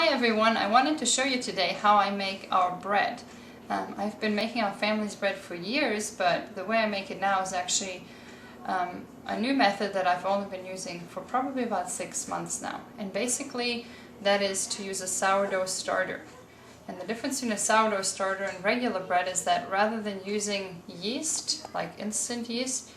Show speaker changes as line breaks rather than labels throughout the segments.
Hi everyone, I wanted to show you today how I make our bread. I've been making our family's bread for years, but the way I make it now is actually a new method that I've only been using for probably about 6 months now. And basically that is to use a sourdough starter. And the difference between a sourdough starter and regular bread is that rather than using yeast, like instant yeast,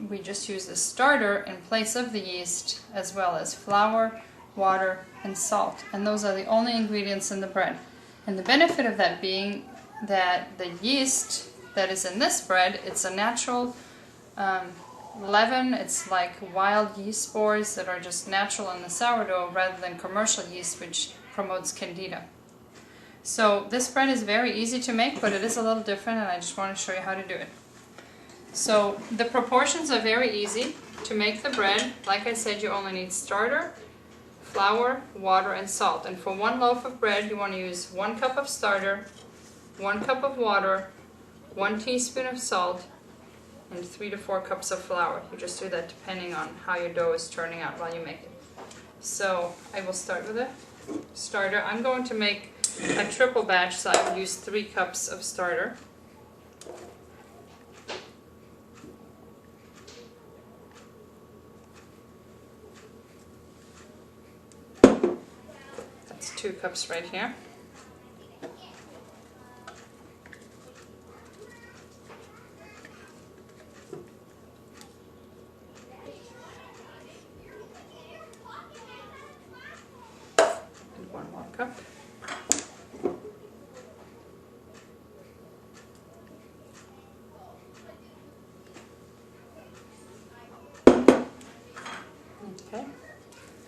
we just use the starter in place of the yeast, as well as flour, water, and salt. And those are the only ingredients in the bread. And the benefit of that being that the yeast that is in this bread, it's a natural leaven. It's like wild yeast spores that are just natural in the sourdough rather than commercial yeast, which promotes candida. So this bread is very easy to make, but it is a little different, and I just want to show you how to do it. So the proportions are very easy. To make the bread, like I said, you only need starter, flour, water, and salt. And for 1 loaf of bread, you want to use 1 cup of starter, 1 cup of water, 1 teaspoon of salt, and 3 to 4 cups of flour. You just do that depending on how your dough is turning out while you make it. So I will start with a starter. I'm going to make a triple batch, so I will use 3 cups of starter. That's 2 cups right here. And 1 more cup. Okay,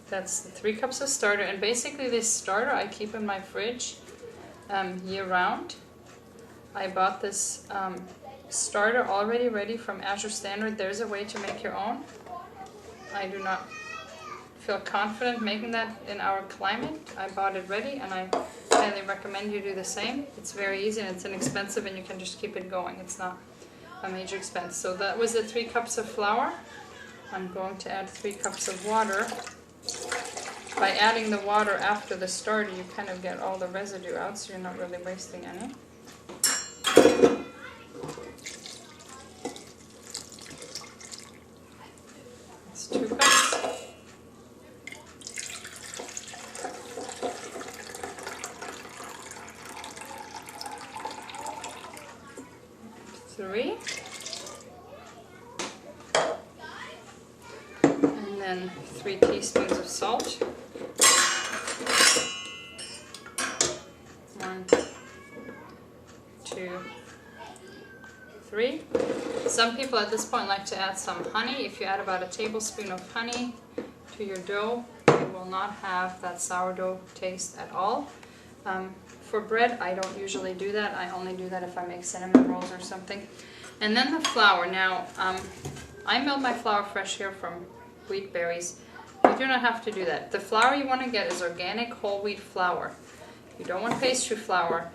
that's the 3 cups of starter, and basically this starter I keep in my fridge year-round. I bought this starter already ready from Azure Standard. There's a way to make your own. I do not feel confident making that in our climate. I bought it ready, and I highly recommend you do the same. It's very easy and it's inexpensive, and you can just keep it going. It's not a major expense. So that was the 3 cups of flour. I'm going to add 3 cups of water. By adding the water after the starter, you kind of get all the residue out, so you're not really wasting any. That's 2 cups. 3. And then 3 teaspoons of salt. 1, 2, 3. Some people at this point like to add some honey. If you add about a tablespoon of honey to your dough, it will not have that sourdough taste at all. For bread, I don't usually do that. I only do that if I make cinnamon rolls or something. And then the flour. Now, I milled my flour fresh here from wheat berries. You do not have to do that. The flour you want to get is organic whole wheat flour. You don't want pastry flour.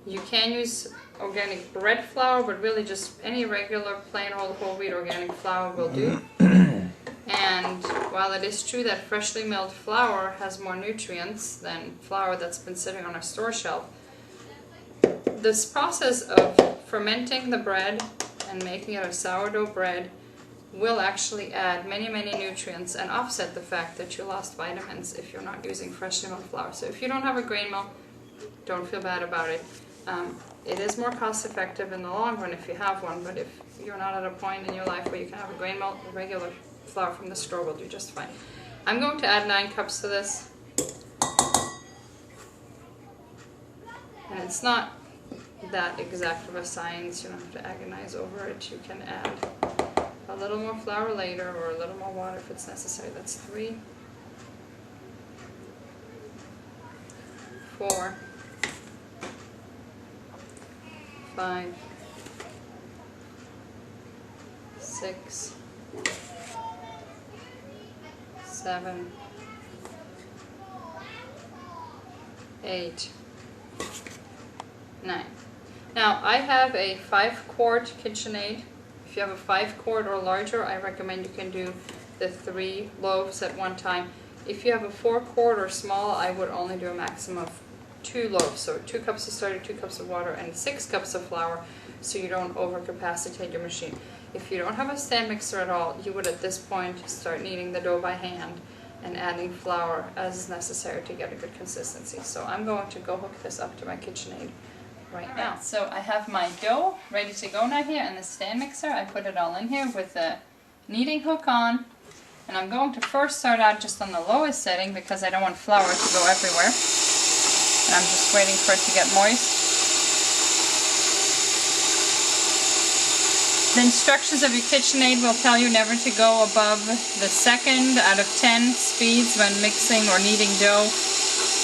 You can use organic bread flour, but really just any regular plain old whole wheat organic flour will do. And while it is true that freshly milled flour has more nutrients than flour that's been sitting on a store shelf, this process of fermenting the bread and making it a sourdough bread will actually add many, many nutrients and offset the fact that you lost vitamins if you're not using freshly milled flour. So if you don't have a grain mill, don't feel bad about it. It is more cost effective in the long run if you have one, but if you're not at a point in your life where you can have a grain mill, regular flour from the store will do just fine. I'm going to add 9 cups to this. And it's not that exact of a science. You don't have to agonize over it. You can add a little more flour later or a little more water if it's necessary. That's 3, 4, 5, 6, 7, 8, 9. Now I have a 5-quart KitchenAid. If you have a 5-quart or larger, I recommend you can do the 3 loaves at one time. If you have a 4-quart or small, I would only do a maximum of 2 loaves. So 2 cups of starter, 2 cups of water, and 6 cups of flour, so you don't overcapacitate your machine. If you don't have a stand mixer at all, you would at this point start kneading the dough by hand and adding flour as is necessary to get a good consistency. So I'm going to go hook this up to my KitchenAid right now. So I have my dough ready to go now here in the stand mixer. I put it all in here with the kneading hook on. And I'm going to first start out just on the lowest setting because I don't want flour to go everywhere. And I'm just waiting for it to get moist. The instructions of your KitchenAid will tell you never to go above the 2nd out of 10 speeds when mixing or kneading dough.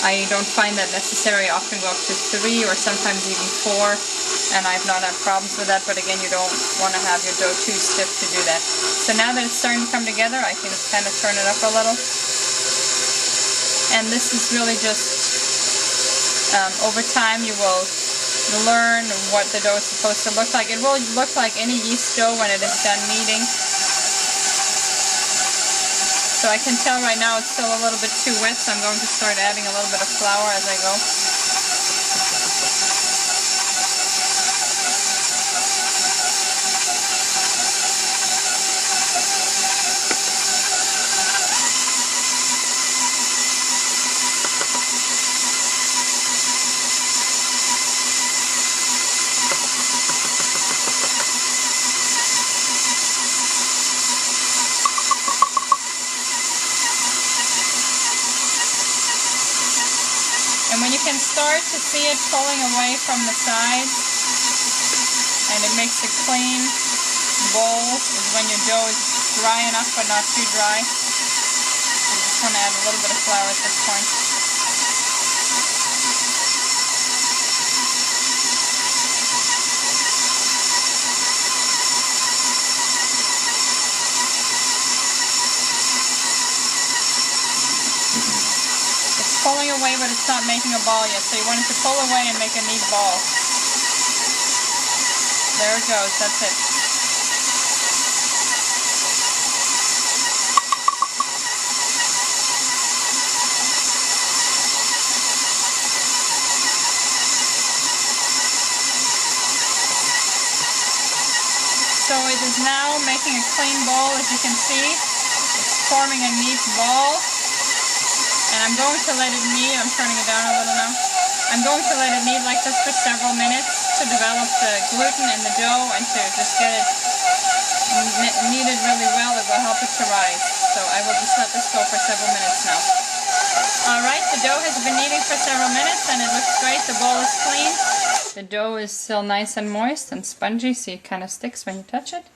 I don't find that necessary. I often go up to 3 or sometimes even 4, and I've not had problems with that, but again, you don't want to have your dough too stiff to do that. So now that it's starting to come together, I can kind of turn it up a little. And this is really just, over time you will learn what the dough is supposed to look like. It will look like any yeast dough when it is done kneading. So I can tell right now it's still a little bit too wet, so I'm going to start adding a little bit of flour as I go. And when you can start to see it pulling away from the sides, and it makes a clean bowl, is when your dough is dry enough but not too dry. You just want to add a little bit of flour at this point. Pulling away, but it's not making a ball yet, so you want it to pull away and make a neat ball. There it goes, that's it. So it is now making a clean ball, as you can see. It's forming a neat ball. And I'm going to let it knead. I'm turning it down a little now. I'm going to let it knead like this for several minutes to develop the gluten in the dough and to just get it kneaded really well. It will help it to rise. So I will just let this go for several minutes now. Alright, the dough has been kneading for several minutes and it looks great. The bowl is clean. The dough is still nice and moist and spongy, so it kind of sticks when you touch it.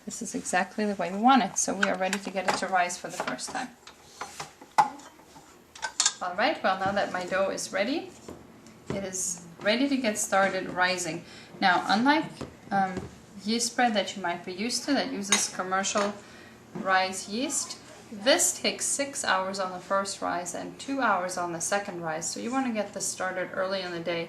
This is exactly the way we want it. So we are ready to get it to rise for the first time. Alright, well now that my dough is ready, it is ready to get started rising. Now, unlike yeast bread that you might be used to that uses commercial rise yeast, this takes 6 hours on the first rise and 2 hours on the second rise. So you want to get this started early in the day.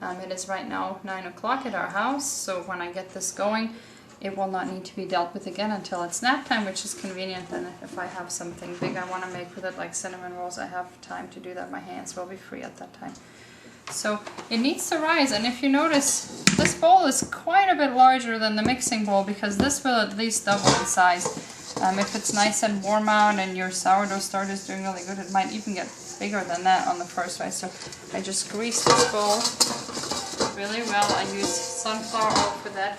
It is right now 9 o'clock at our house, so when I get this going, it will not need to be dealt with again until it's nap time, which is convenient. And if I have something big I want to make with it, like cinnamon rolls, I have time to do that. My hands will be free at that time. So it needs to rise, and if you notice, this bowl is quite a bit larger than the mixing bowl because this will at least double in size. If it's nice and warm out and your sourdough starter is doing really good, it might even get bigger than that on the first rise. So I just grease this bowl really well. I use sunflower oil for that.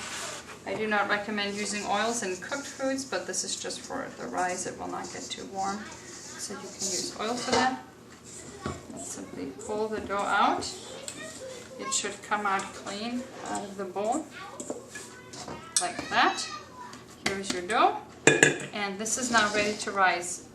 I do not recommend using oils in cooked foods, but this is just for the rise. It will not get too warm, so you can use oil for that. And simply pull the dough out. It should come out clean out of the bowl, like that. Here's your dough, and this is now ready to rise.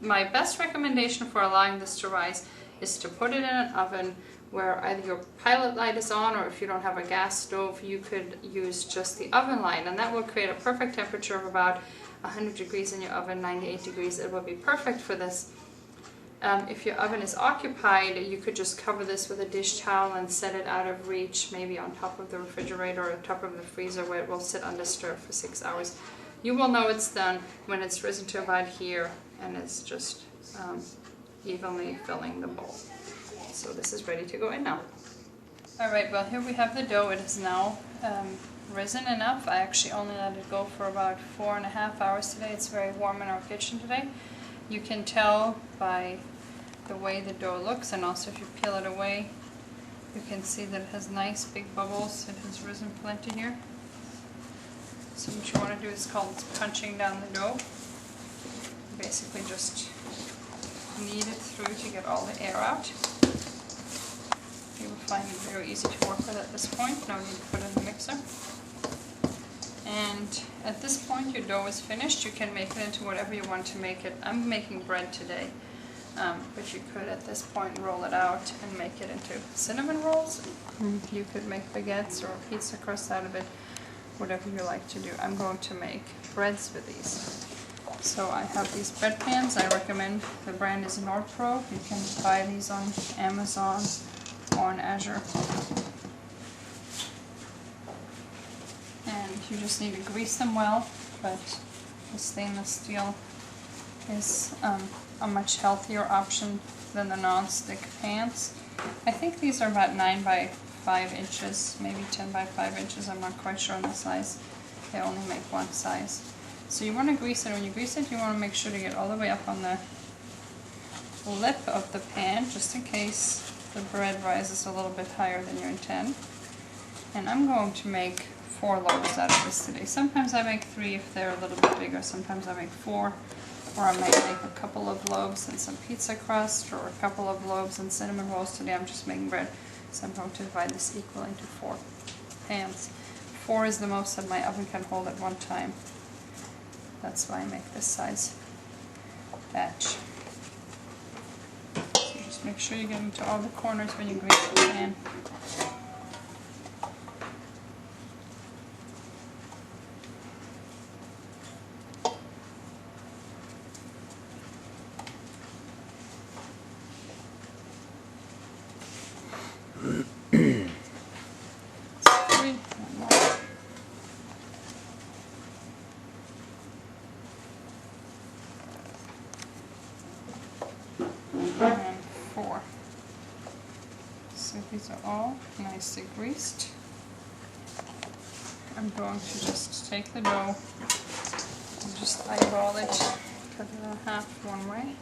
My best recommendation for allowing this to rise is to put it in an oven where either your pilot light is on, or if you don't have a gas stove, you could use just the oven light, and that will create a perfect temperature of about 100 degrees in your oven, 98 degrees. It will be perfect for this. If your oven is occupied, you could just cover this with a dish towel and set it out of reach, maybe on top of the refrigerator or on top of the freezer, where it will sit undisturbed for 6 hours. You will know it's done when it's risen to about here and it's just evenly filling the bowl. So this is ready to go in now. Alright, well here we have the dough. It is now risen enough. I actually only let it go for about 4.5 hours today. It's very warm in our kitchen today. You can tell by the way the dough looks, and also if you peel it away, you can see that it has nice big bubbles. It has risen plenty here. So what you want to do is called punching down the dough. Basically just knead it through to get all the air out. You will find it very easy to work with at this point. No need to put it in the mixer. And at this point your dough is finished. You can make it into whatever you want to make it. I'm making bread today, but you could at this point roll it out and make it into cinnamon rolls. You could make baguettes or a pizza crust out of it, whatever you like to do. I'm going to make breads with these. So I have these bread pans. I recommend, the brand is Nordpro. You can buy these on Amazon or on Azure. And you just need to grease them well, but the stainless steel is a much healthier option than the non-stick pans. I think these are about 9 by 5 inches, maybe 10 by 5 inches, I'm not quite sure on the size. They only make one size. So you want to grease it. When you grease it, you want to make sure to get all the way up on the lip of the pan, just in case the bread rises a little bit higher than you intend. And I'm going to make 4 loaves out of this today. Sometimes I make 3 if they're a little bit bigger. Sometimes I make 4, or I might make a couple of loaves and some pizza crust, or a couple of loaves and cinnamon rolls. Today I'm just making bread, so I'm going to divide this equally into 4 pans. 4 is the most that my oven can hold at one time. That's why I make this size batch. So just make sure you get into all the corners when you grease the pan. And 4. So these are all nicely greased. I'm going to just take the dough and just eyeball it, cut it in half one way.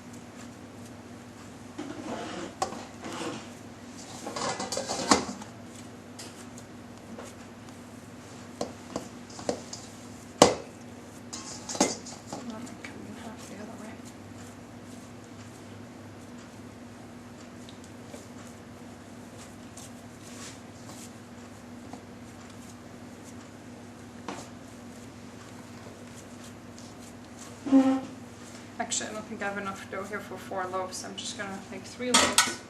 Actually, I don't think I have enough dough here for 4 loaves. I'm just going to make 3 loaves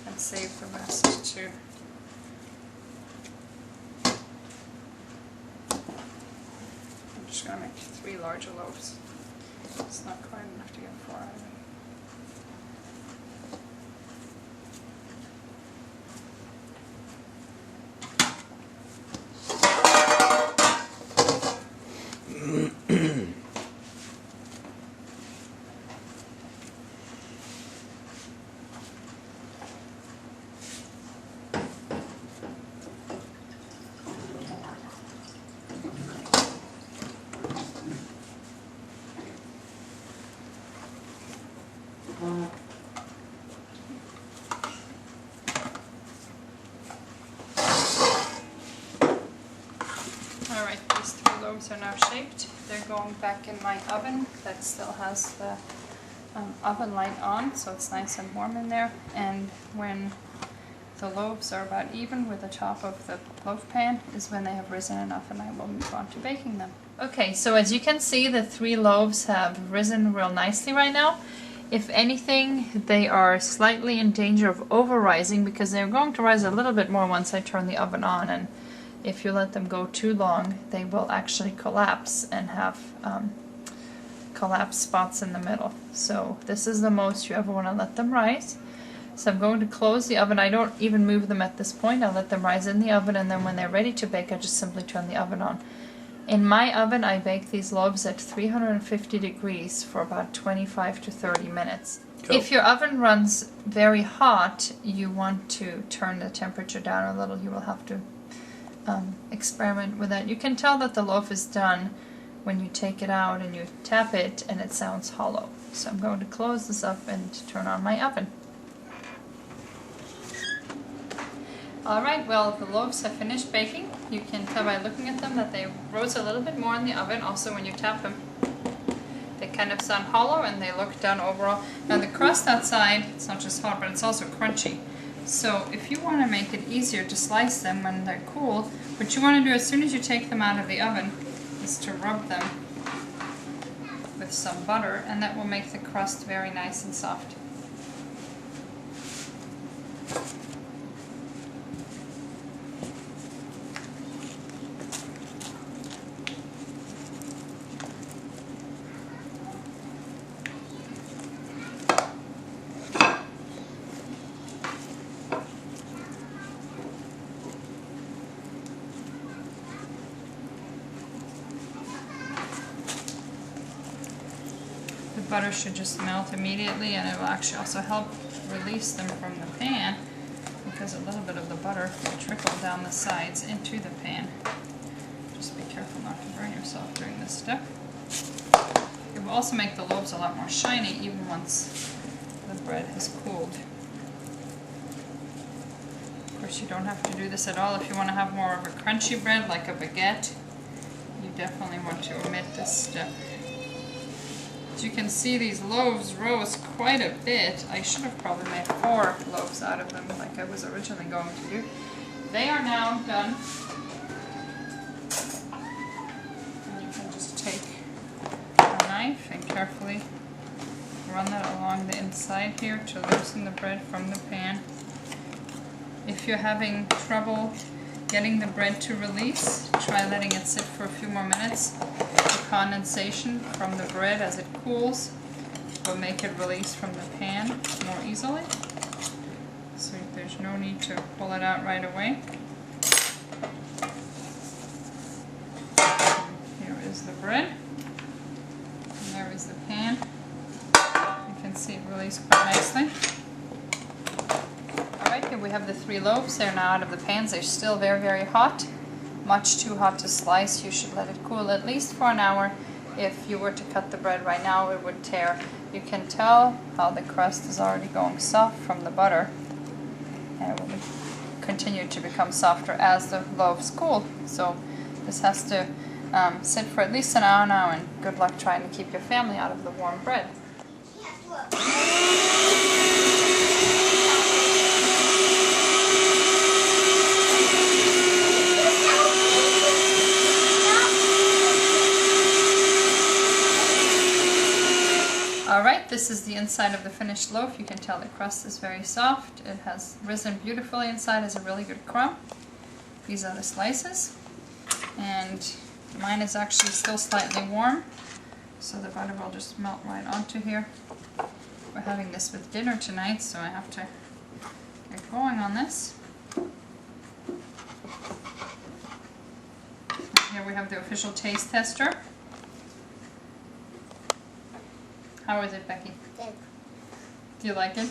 and save the rest too. I'm just going to make 3 larger loaves. It's not quite enough to get 4 out of it. Alright, these 3 loaves are now shaped. They're going back in my oven that still has the oven light on, so it's nice and warm in there. And when the loaves are about even with the top of the loaf pan is when they have risen enough, and I will move on to baking them. Okay, so as you can see, the 3 loaves have risen real nicely right now. If anything, they are slightly in danger of over-rising because they're going to rise a little bit more once I turn the oven on, and if you let them go too long, they will actually collapse and have collapse spots in the middle. So this is the most you ever want to let them rise. So I'm going to close the oven. I don't even move them at this point. I'll let them rise in the oven, and then when they're ready to bake, I just simply turn the oven on. In my oven, I bake these loaves at 350 degrees for about 25 to 30 minutes.
Cool.
If your oven runs very hot, you want to turn the temperature down a little. You will have to experiment with that. You can tell that the loaf is done when you take it out and you tap it and it sounds hollow. So I'm going to close this up and turn on my oven. Alright, well, the loaves have finished baking. You can tell by looking at them that they rose a little bit more in the oven. Also, when you tap them, they kind of sound hollow and they look done overall. Now the crust outside, it's not just hot, but it's also crunchy. So if you want to make it easier to slice them when they're cool, what you want to do as soon as you take them out of the oven is to rub them with some butter, and that will make the crust very nice and soft. The butter should just melt immediately, and it will actually also help release them from the pan, because a little bit of the butter will trickle down the sides into the pan. Just be careful not to burn yourself during this step. It will also make the loaves a lot more shiny even once the bread has cooled. Of course, you don't have to do this at all. If you want to have more of a crunchy bread like a baguette, you definitely want to omit this step. As you can see, these loaves rose quite a bit. I should have probably made 4 loaves out of them like I was originally going to do. They are now done. And you can just take a knife and carefully run that along the inside here to loosen the bread from the pan. If you're having trouble getting the bread to release, try letting it sit for a few more minutes. The condensation from the bread as it cools will make it release from the pan more easily. So there's no need to pull it out right away. Here is the bread. And there is the pan. You can see it released quite nicely. Alright, here we have the 3 loaves. They're now out of the pans. They're still very, very hot. Much too hot to slice. You should let it cool at least for an hour. If you were to cut the bread right now, it would tear. You can tell how the crust is already going soft from the butter, and it will continue to become softer as the loaves cool. So this has to sit for at least an hour now, and good luck trying to keep your family out of the warm bread. Alright, this is the inside of the finished loaf. You can tell the crust is very soft. It has risen beautifully inside as a really good crumb. These are the slices. And mine is actually still slightly warm, so the butter will just melt right onto here. We're having this with dinner tonight, so I have to get going on this. Here we have the official taste tester. How is it, Becky?
Good.
Do you like it?